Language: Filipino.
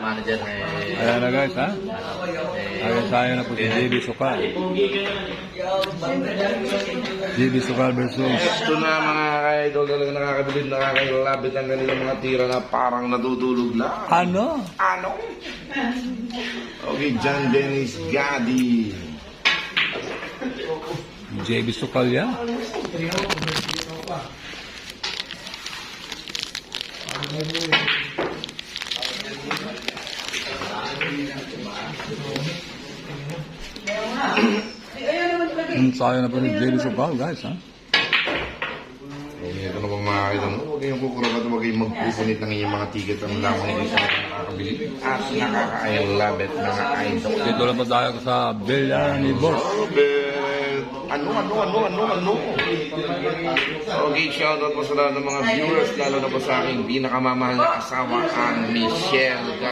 manager Ayan na guys, ha? Ayan tayo na po si JB Sukal. JB Sukal versus... Ito na mga ka-idol talaga nakakabilib, nakakailabit ang kanilang mga tira na parang natutulog lang. Ano? Ano? Okay, John Dennis Gadi. JB Sukal yan. Tayo na po si JB Sukal guys, ha? Okay, ito na po mga ka-idol. Huwag kayong kukurabat, huwag kayong magpupunit ng inyong mga ticket. Ang lamang hindi sa nakakabilib at nakakailabit mga idol. Dito na po tayo sa Villa ni Boss. Ano? Okay, shoutout po sa lahat ng mga viewers, lalo na po sa aking pinakamamahal na asawa, ang Michelle.